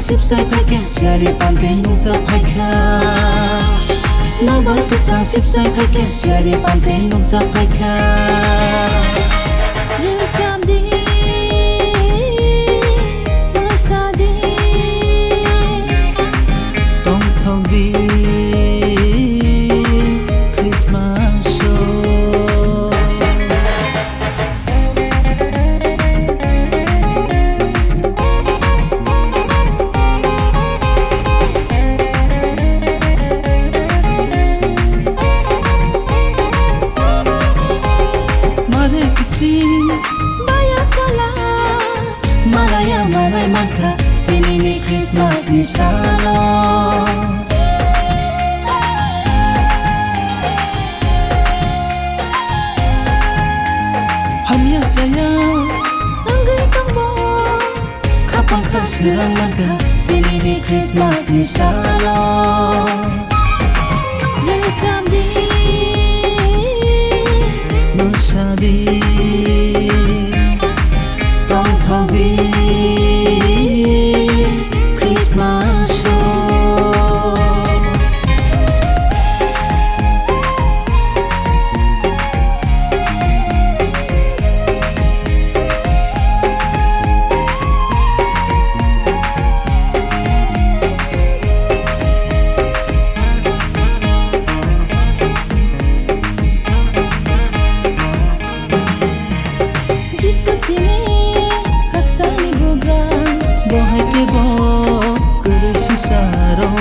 sip sai phaka siari pante nung sa phaka no bar ka sang sip sai phaka siari pante nung sa phaka Malaya malay maka pinili Christmas di sana Hamya sayang Angay tangbo Kapang kasirang maka pinili Christmas di sana Yesamdi Masadi Christmas show Jesus ini Bohai ke bo kursi saro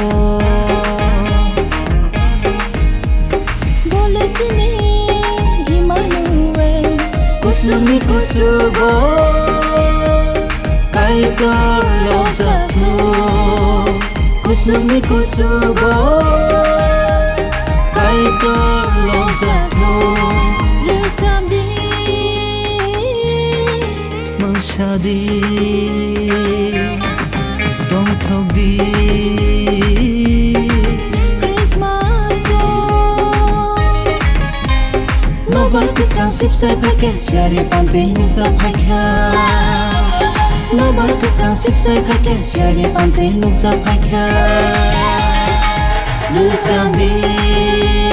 Bole sini Emmanuel Kusumi kusubo Kai kor lom satu Kusumi kusubo Kai kor lom satu Resamdi Masadi Don't talk the Christmas song No bar ka sang sip sai phaka siari pante nung sa phaka No bar ka sang sip sai phaka siari pante nung sa phaka Lu sang di